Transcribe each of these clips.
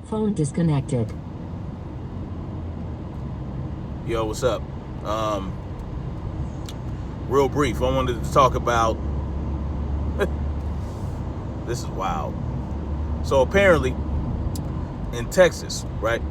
Phone disconnected. Yo, what's up? Real brief, I wanted to talk about this is wild. So apparently in Texas, right,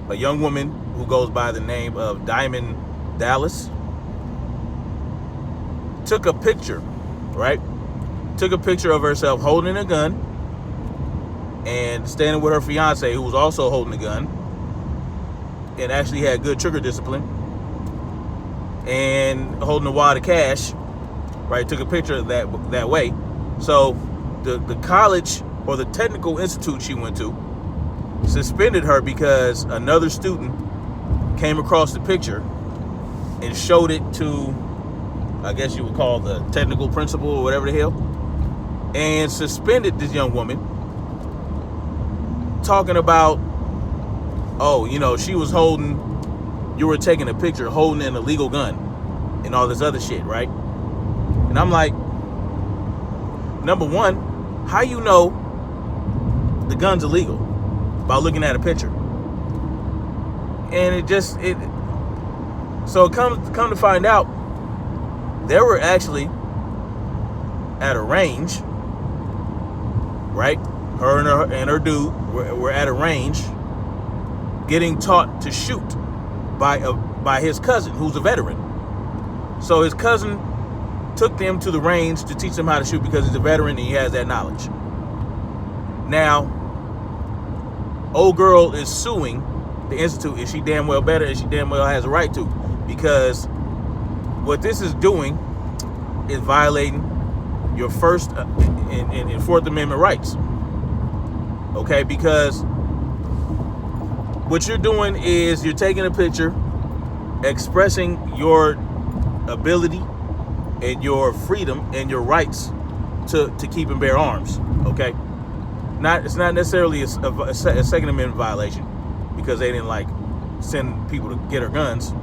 a young woman who goes by the name of Diamond Dallas took a picture, right? Took a picture of herself holding a gun and standing with her fiance, who was also holding a gun and actually had good trigger discipline, and holding a wad of cash, right? Took a picture of that way. So the college or the technical institute she went to suspended her because another student came across the picture and showed it to, I guess you would call the technical principal or whatever the hell, and suspended this young woman, talking about, oh, she was you were taking a picture holding an illegal gun and all this other shit, right? And I'm like, number one, how you know the gun's illegal? By looking at a picture. And so come to find out, they were actually at a range, right? Her and her dude were at a range getting taught to shoot by his cousin, who's a veteran. So his cousin took them to the range to teach them how to shoot because he's a veteran and he has that knowledge. Now, old girl is suing the institute, and she damn well better, and she damn well has a right to, because what this is doing is violating your First and Fourth Amendment rights. Okay, because what you're doing is you're taking a picture, expressing your ability and your freedom and your rights to keep and bear arms. Okay, it's not necessarily a Second Amendment violation because they didn't send people to get her guns,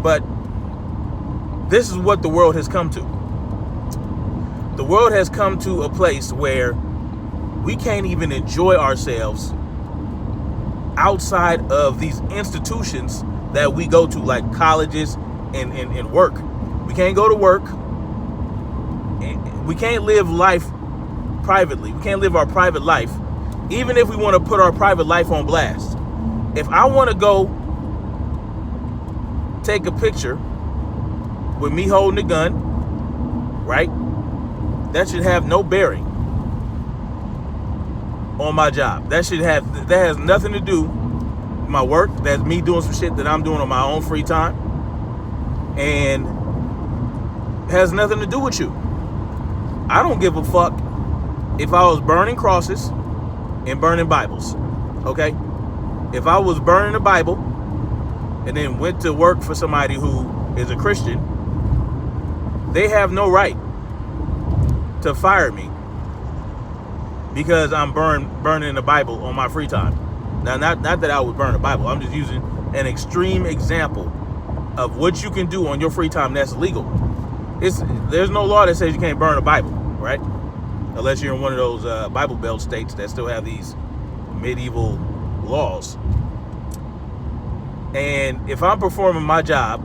but this is what the world has come to. The world has come to a place where we can't even enjoy ourselves outside of these institutions that we go to, like colleges and work. We can't go to work. We can't live life privately. We can't live our private life, even if we want to put our private life on blast. If I want to go take a picture with me holding a gun, right, that should have no bearing on my job. That has nothing to do with my work. That's me doing some shit that I'm doing on my own free time, and has nothing to do with you. I don't give a fuck if I was burning crosses and burning Bibles, okay? If I was burning a Bible and then went to work for somebody who is a Christian, they have no right to fire me because I'm burning the Bible on my free time. Now, not that I would burn a Bible. I'm just using an extreme example of what you can do on your free time that's illegal. There's no law that says you can't burn a Bible, right? Unless you're in one of those Bible Belt states that still have these medieval laws. And if I'm performing my job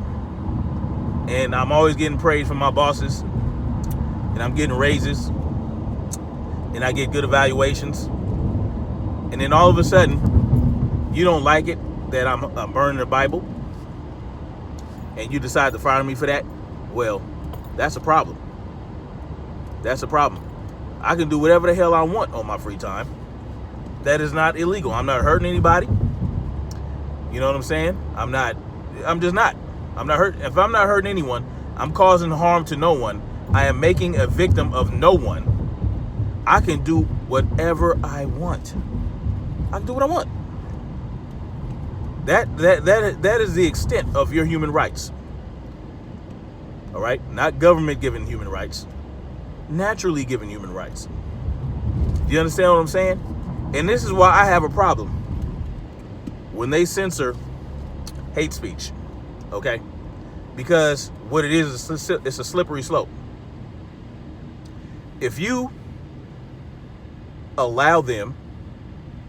and I'm always getting praise from my bosses and I'm getting raises and I get good evaluations, and then all of a sudden you don't like it that I'm burning the Bible and you decide to fire me for that, well, that's a problem. That's a problem. I can do whatever the hell I want on my free time. That is not illegal. I'm not hurting anybody. You know what I'm saying? I'm just not. If I'm not hurting anyone, I'm causing harm to no one. I am making a victim of no one. I can do whatever I want. I can do what I want. That is the extent of your human rights. All right? Not government given human rights. Naturally given human rights. Do you understand what I'm saying? And this is why I have a problem when they censor hate speech. Okay? Because what it is it's a slippery slope. If you allow them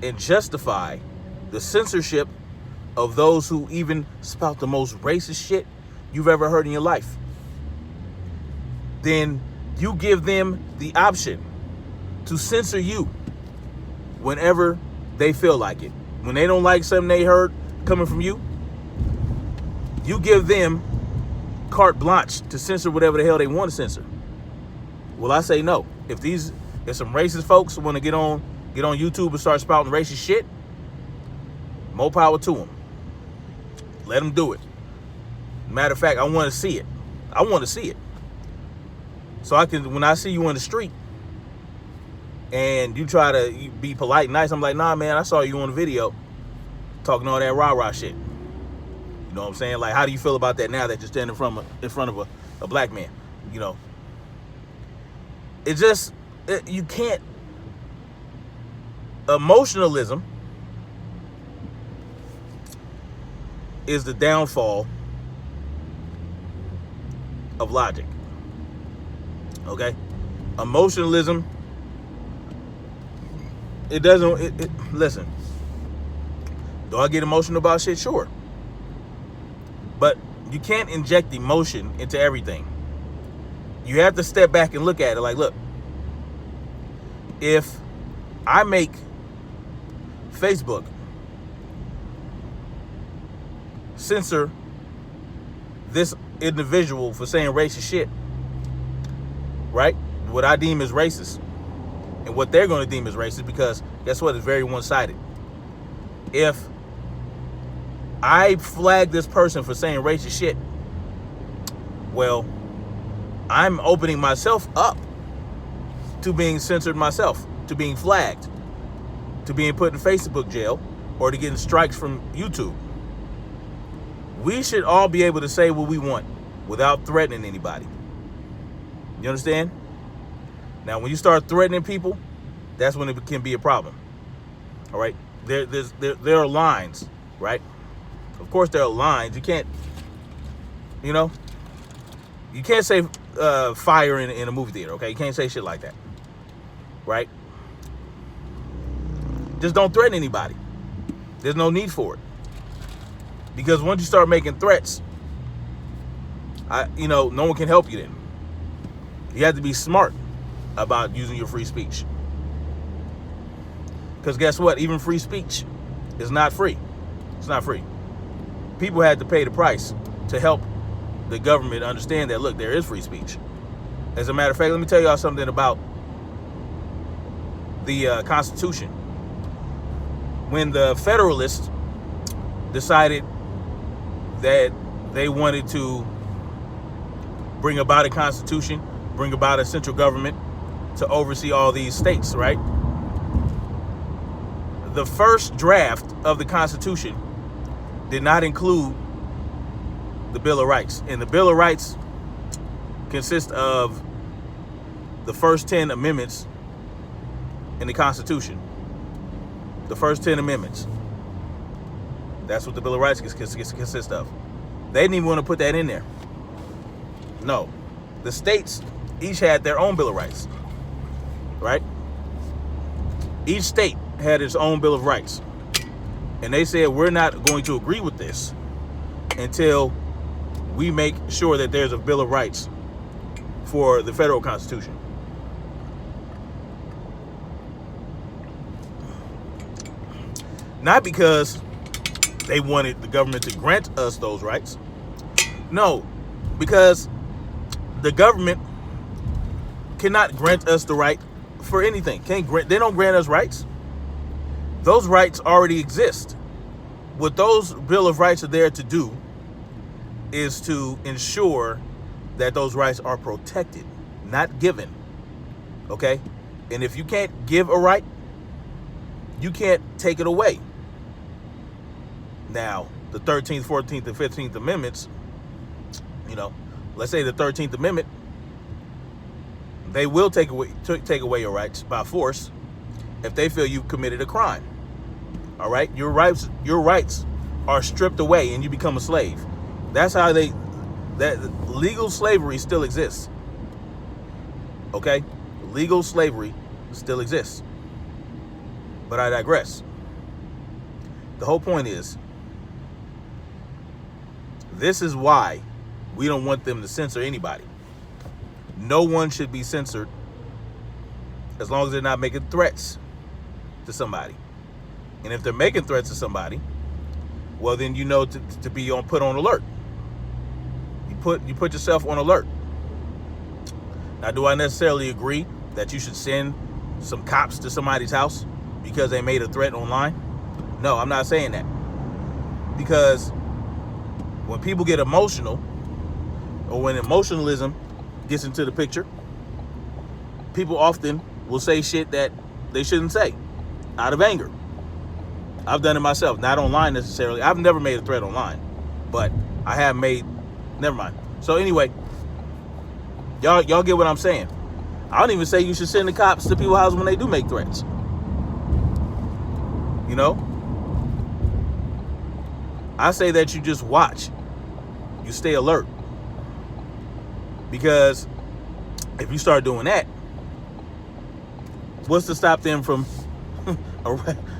and justify the censorship of those who even spout the most racist shit you've ever heard in your life, then you give them the option to censor you whenever they feel like it. When they don't like something they heard coming from you, you give them carte blanche to censor whatever the hell they want to censor. Well, I say no. If some racist folks want to get on YouTube and start spouting racist shit, more power to them. Let them do it. Matter of fact, I want to see it. I want to see it. So when I see you on the street and you try to be polite and nice, I'm like, nah, man, I saw you on the video talking all that rah-rah shit. You know what I'm saying? Like, how do you feel about that now that you're standing in front of a black man? You know, you can't. Emotionalism is the downfall of logic. Okay? Emotionalism, listen, do I get emotional about shit? Sure. But you can't inject emotion into everything. You have to step back and look at it like, look, if I make Facebook censor this individual for saying racist shit, right? What I deem as racist and what they're going to deem as racist, because guess what? It's very one-sided. If I flag this person for saying racist shit, well, I'm opening myself up to being censored myself, to being flagged, to being put in Facebook jail, or to getting strikes from YouTube. We should all be able to say what we want without threatening anybody. You understand? Now, when you start threatening people, that's when it can be a problem. All right? There are lines, right? Of course, there are lines. You can't, you can't say fire in a movie theater, okay? You can't say shit like that, right? Just don't threaten anybody. There's no need for it. Because once you start making threats, no one can help you then. You have to be smart about using your free speech. Because guess what? Even free speech is not free. It's not free. People had to pay the price to help the government understand that, look, there is free speech. As a matter of fact, let me tell y'all something about the Constitution. When the Federalists decided that they wanted to bring about a constitution, bring about a central government to oversee all these states, right? The first draft of the Constitution did not include the Bill of Rights. And the Bill of Rights consists of the first 10 amendments in the Constitution. The first 10 amendments. That's what the Bill of Rights consists of. They didn't even want to put that in there. No. The states each had their own Bill of Rights. Right? Each state had its own Bill of Rights. And they said, we're not going to agree with this until we make sure that there's a Bill of Rights for the federal Constitution. Not because they wanted the government to grant us those rights. No, because the government cannot grant us the right for anything. They don't grant us rights. Those rights already exist. What those Bill of Rights are there to do is to ensure that those rights are protected, not given. Okay? And if you can't give a right, you can't take it away. Now, the 13th, 14th, and 15th Amendments, let's say the 13th Amendment, they will take away your rights by force if they feel you've committed a crime. All right? Your rights are stripped away and you become a slave. That's how that legal slavery still exists. Okay? Legal slavery still exists. But I digress. The whole point is, this is why we don't want them to censor anybody. No one should be censored as long as they're not making threats to somebody. And if they're making threats to somebody, well, then you know to be put on alert. You put yourself on alert. Now, do I necessarily agree that you should send some cops to somebody's house because they made a threat online? No, I'm not saying that. Because when people get emotional, or when emotionalism gets into the picture, people often will say shit that they shouldn't say out of anger. I've done it myself, not online necessarily. I've never made a threat online, but I have made, never mind. So anyway, y'all get what I'm saying. I don't even say you should send the cops to people's houses when they do make threats. You know? I say that you just watch. You stay alert. Because if you start doing that, what's to stop them from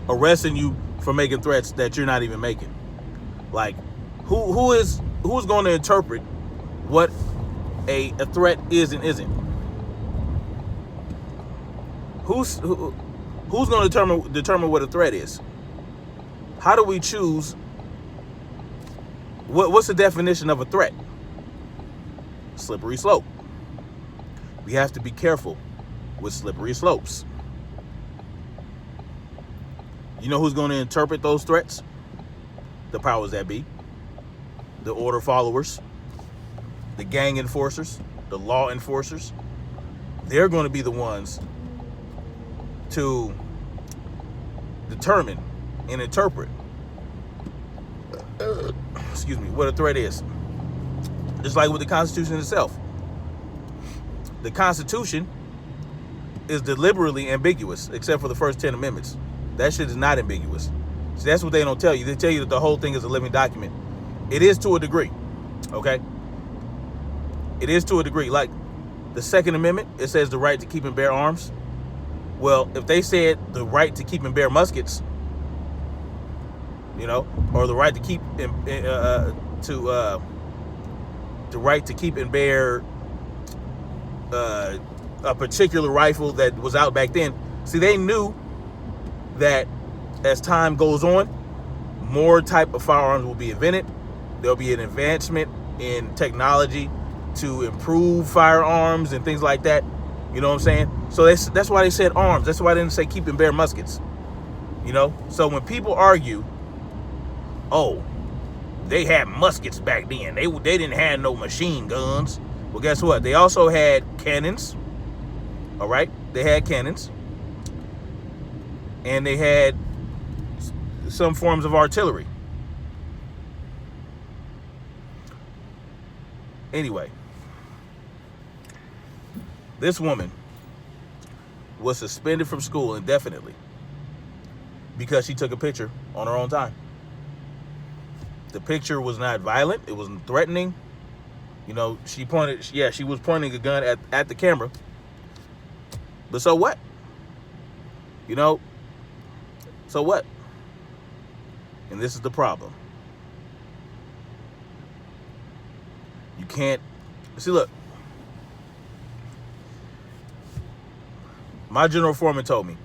arresting you for making threats that you're not even making? Like, who's going to interpret what a threat is and isn't? Who's going to determine what a threat is? How do we choose? What's the definition of a threat? Slippery slope. We have to be careful with slippery slopes. You know who's going to interpret those threats? The powers that be, the order followers, the gang enforcers, the law enforcers. They're going to be the ones to determine and interpret, what a threat is. Just like with the Constitution itself. The Constitution is deliberately ambiguous, except for the first 10 amendments. That shit is not ambiguous. See, that's what they don't tell you. They tell you that the whole thing is a living document. It is to a degree, okay? It is to a degree. Like the Second Amendment, it says the right to keep and bear arms. Well, if they said the right to keep and bear muskets, you know, or the right to keep the right to keep and bear a particular rifle that was out back then. See, they knew that as time goes on, more type of firearms will be invented. There'll be an advancement in technology to improve firearms and things like that. You know what I'm saying? So that's why they said arms. That's why they didn't say keep and bear muskets. You know? So when people argue, oh, they had muskets back then. They didn't have no machine guns. Well, guess what? They also had cannons. All right? They had cannons. And they had some forms of artillery. Anyway, this woman was suspended from school indefinitely because she took a picture on her own time. The picture was not violent. It wasn't threatening. You know, she was pointing a gun at the camera. But so what? You know, so what? And this is the problem. You can't, see, look, my general foreman told me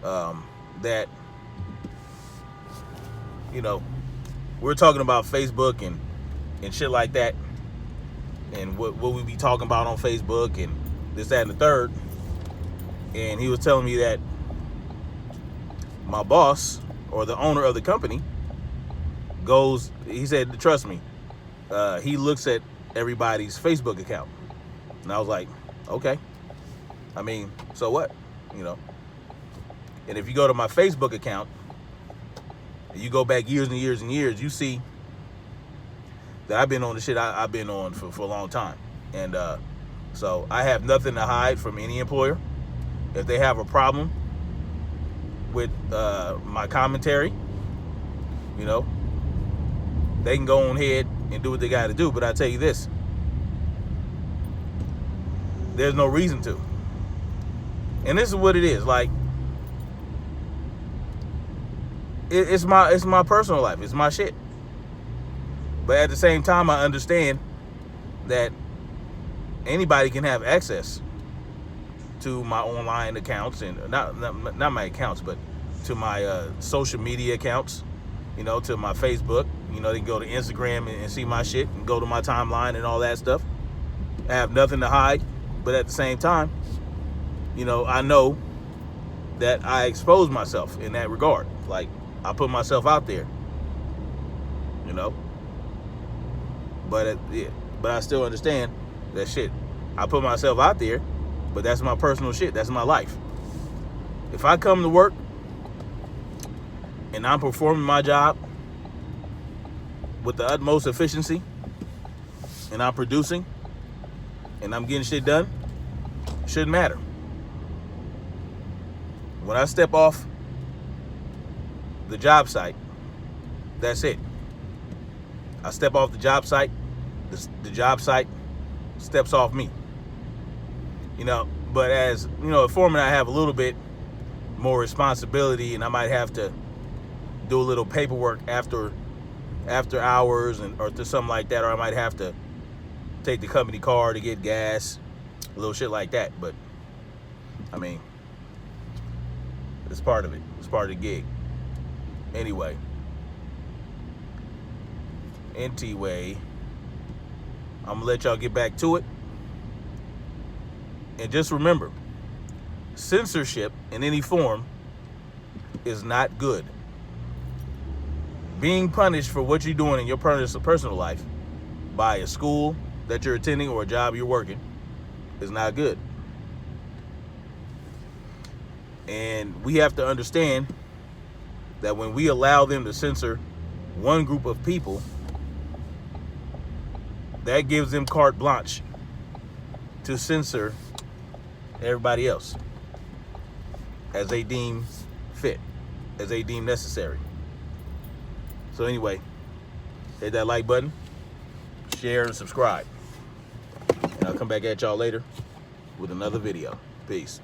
that, you know, we're talking about Facebook and shit like that, and what we be talking about on Facebook and this, that, and the third. And he was telling me that my boss, or the owner of the company, he said, trust me, he looks at everybody's Facebook account. And I was like, okay. I mean, so what? You know? And if you go to my Facebook account, and you go back years and years and years, you see that I've been on the shit I've been on for a long time. And so I have nothing to hide from any employer. If they have a problem with my commentary, you know, they can go on ahead and do what they got to do. But I tell you this, there's no reason to. And this is what it is. Like, it's my personal life. It's my shit. But at the same time, I understand that anybody can have access to my online accounts, and not my accounts, but to my social media accounts, to my Facebook. They can go to Instagram and see my shit and go to my timeline and all that stuff. I have nothing to hide, but at the same time, I know that I expose myself in that regard. Like, I put myself out there, but I still understand that shit. I put myself out there, but that's my personal shit. That's my life. If I come to work and I'm performing my job with the utmost efficiency, and I'm producing, and I'm getting shit done, it shouldn't matter. When I step off the job site, that's it. I step off the job site, the job site steps off me. But as, a foreman, I have a little bit more responsibility, and I might have to do a little paperwork after hours or something like that, or I might have to take the company car to get gas, a little shit like that. But I mean, it's part of it. It's part of the gig. Anyway, I'm gonna let y'all get back to it. And just remember, censorship in any form is not good. Being punished for what you're doing in your personal life by a school that you're attending or a job you're working is not good. And we have to understand that when we allow them to censor one group of people, that gives them carte blanche to censor everybody else as they deem fit, as they deem necessary. So anyway, hit that like button, share, and subscribe. And I'll come back at y'all later with another video. Peace.